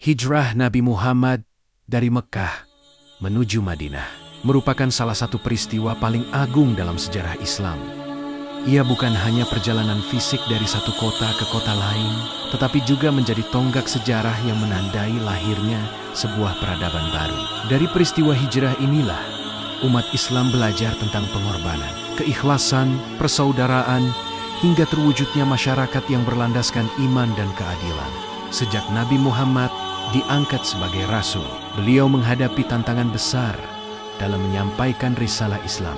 Hijrah Nabi Muhammad dari Mekkah menuju Madinah merupakan salah satu peristiwa paling agung dalam sejarah Islam. Ia bukan hanya perjalanan fisik dari satu kota ke kota lain, tetapi juga menjadi tonggak sejarah yang menandai lahirnya sebuah peradaban baru. Dari peristiwa hijrah inilah, umat Islam belajar tentang pengorbanan, keikhlasan, persaudaraan, hingga terwujudnya masyarakat yang berlandaskan iman dan keadilan. Sejak Nabi Muhammad diangkat sebagai Rasul, beliau menghadapi tantangan besar dalam menyampaikan risalah Islam.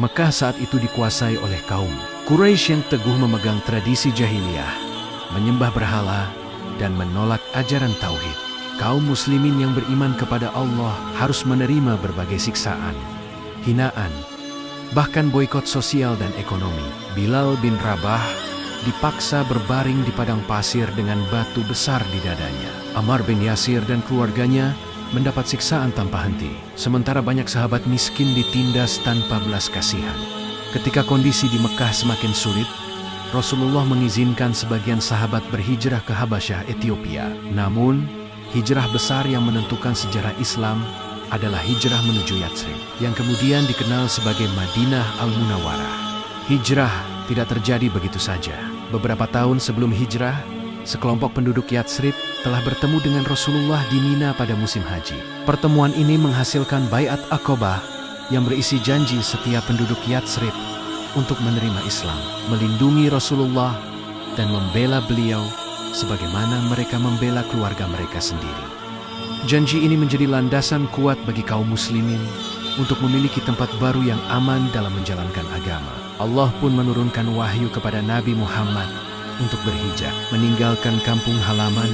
Mekah saat itu dikuasai oleh kaum Quraisy yang teguh memegang tradisi jahiliyah, menyembah berhala, dan menolak ajaran tauhid. Kaum muslimin yang beriman kepada Allah harus menerima berbagai siksaan, hinaan, bahkan boikot sosial dan ekonomi. Bilal bin Rabah dipaksa berbaring di padang pasir dengan batu besar di dadanya. Ammar bin Yasir dan keluarganya mendapat siksaan tanpa henti, sementara banyak sahabat miskin ditindas tanpa belas kasihan. Ketika kondisi di Mekah semakin sulit, Rasulullah mengizinkan sebagian sahabat berhijrah ke Habasyah, Ethiopia. Namun, hijrah besar yang menentukan sejarah Islam adalah hijrah menuju Yatsrib, yang kemudian dikenal sebagai Madinah Al-Munawwarah. Hijrah tidak terjadi begitu saja. Beberapa tahun sebelum hijrah, sekelompok penduduk Yatsrib telah bertemu dengan Rasulullah di Mina pada musim haji. Pertemuan ini menghasilkan Baiat Aqabah yang berisi janji setiap penduduk Yatsrib untuk menerima Islam, melindungi Rasulullah, dan membela beliau sebagaimana mereka membela keluarga mereka sendiri. Janji ini menjadi landasan kuat bagi kaum muslimin untuk memiliki tempat baru yang aman dalam menjalankan agama. Allah pun menurunkan wahyu kepada Nabi Muhammad untuk berhijrah, meninggalkan kampung halaman,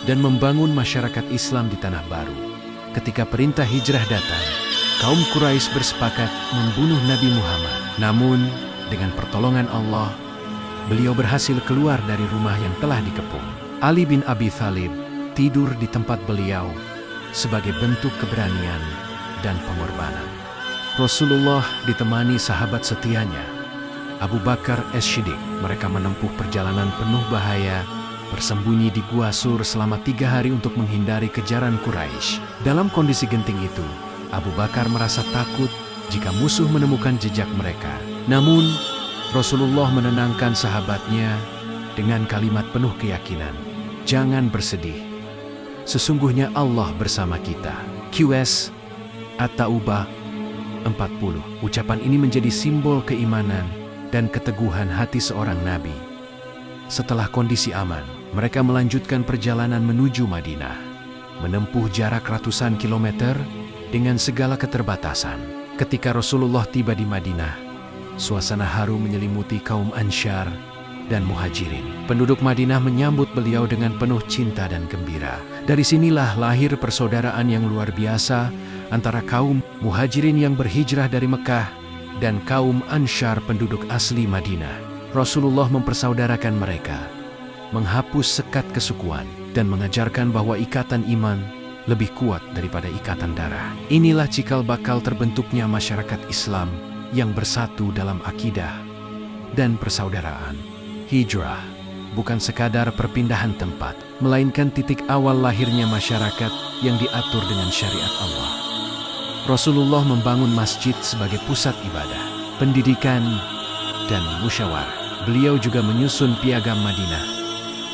dan membangun masyarakat Islam di tanah baru. Ketika perintah hijrah datang, kaum Quraisy bersepakat membunuh Nabi Muhammad. Namun, dengan pertolongan Allah, beliau berhasil keluar dari rumah yang telah dikepung. Ali bin Abi Thalib tidur di tempat beliau sebagai bentuk keberanian dan pengorbanan. Rasulullah ditemani sahabat setianya, Abu Bakar As-Siddiq. Mereka menempuh perjalanan penuh bahaya, bersembunyi di Gua Sur selama 3 hari untuk menghindari kejaran Quraisy. Dalam kondisi genting itu, Abu Bakar merasa takut jika musuh menemukan jejak mereka. Namun, Rasulullah menenangkan sahabatnya dengan kalimat penuh keyakinan, "Jangan bersedih. Sesungguhnya Allah bersama kita." QS At-Taubah 40. Ucapan ini menjadi simbol keimanan dan keteguhan hati seorang nabi. Setelah kondisi aman, mereka melanjutkan perjalanan menuju Madinah, menempuh jarak ratusan kilometer dengan segala keterbatasan. Ketika Rasulullah tiba di Madinah, suasana haru menyelimuti kaum Ansyar dan Muhajirin. Penduduk Madinah menyambut beliau dengan penuh cinta dan gembira. Dari sinilah lahir persaudaraan yang luar biasa antara kaum Muhajirin yang berhijrah dari Mekah dan kaum Ansyar penduduk asli Madinah. Rasulullah mempersaudarakan mereka, menghapus sekat kesukuan, dan mengajarkan bahwa ikatan iman lebih kuat daripada ikatan darah. Inilah cikal bakal terbentuknya masyarakat Islam yang bersatu dalam akidah dan persaudaraan. Hijrah bukan sekadar perpindahan tempat, melainkan titik awal lahirnya masyarakat yang diatur dengan syariat Allah. Rasulullah membangun masjid sebagai pusat ibadah, pendidikan, dan musyawarah. Beliau juga menyusun Piagam Madinah,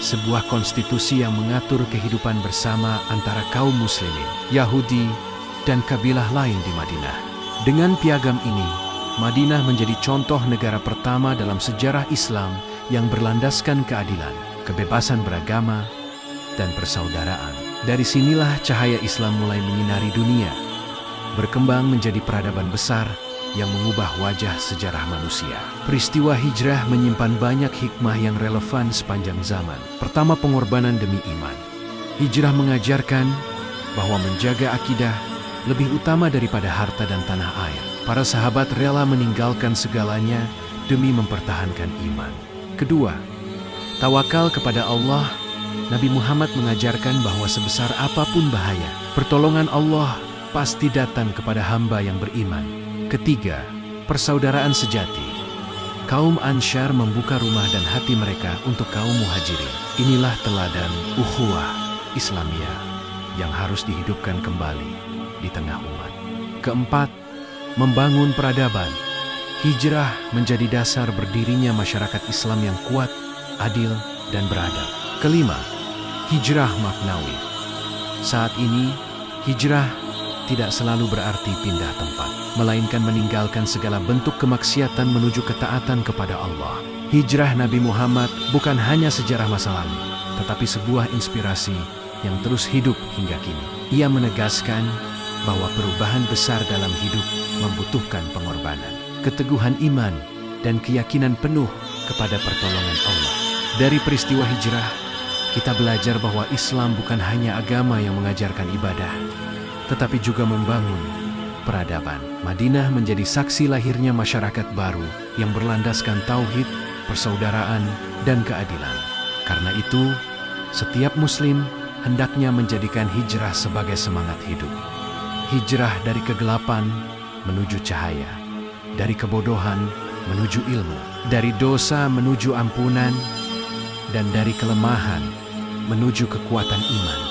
sebuah konstitusi yang mengatur kehidupan bersama antara kaum muslimin, Yahudi, dan kabilah lain di Madinah. Dengan piagam ini, Madinah menjadi contoh negara pertama dalam sejarah Islam yang berlandaskan keadilan, kebebasan beragama, dan persaudaraan. Dari sinilah cahaya Islam mulai menyinari dunia, berkembang menjadi peradaban besar yang mengubah wajah sejarah manusia. Peristiwa hijrah menyimpan banyak hikmah yang relevan sepanjang zaman. Pertama, pengorbanan demi iman. Hijrah mengajarkan bahwa menjaga akidah lebih utama daripada harta dan tanah air. Para sahabat rela meninggalkan segalanya demi mempertahankan iman. Kedua, tawakal kepada Allah. Nabi Muhammad mengajarkan bahwa sebesar apapun bahaya, pertolongan Allah pasti datang kepada hamba yang beriman. Ketiga, persaudaraan sejati. Kaum Ansyar membuka rumah dan hati mereka untuk kaum Muhajirin. Inilah teladan ukhuwah, Islamiyah yang harus dihidupkan kembali di tengah umat. Keempat, membangun peradaban. Hijrah menjadi dasar berdirinya masyarakat Islam yang kuat, adil, dan beradab. Kelima, hijrah maknawi. Saat ini, hijrah tidak selalu berarti pindah tempat, melainkan meninggalkan segala bentuk kemaksiatan menuju ketaatan kepada Allah. Hijrah Nabi Muhammad bukan hanya sejarah masa lalu, tetapi sebuah inspirasi yang terus hidup hingga kini. Ia menegaskan bahwa perubahan besar dalam hidup membutuhkan pengorbanan, keteguhan iman, dan keyakinan penuh kepada pertolongan Allah. Dari peristiwa hijrah, kita belajar bahwa Islam bukan hanya agama yang mengajarkan ibadah, tetapi juga membangun peradaban. Madinah menjadi saksi lahirnya masyarakat baru yang berlandaskan tauhid, persaudaraan, dan keadilan. Karena itu, setiap Muslim hendaknya menjadikan hijrah sebagai semangat hidup. Hijrah dari kegelapan menuju cahaya, dari kebodohan menuju ilmu, dari dosa menuju ampunan, dan dari kelemahan menuju kekuatan iman.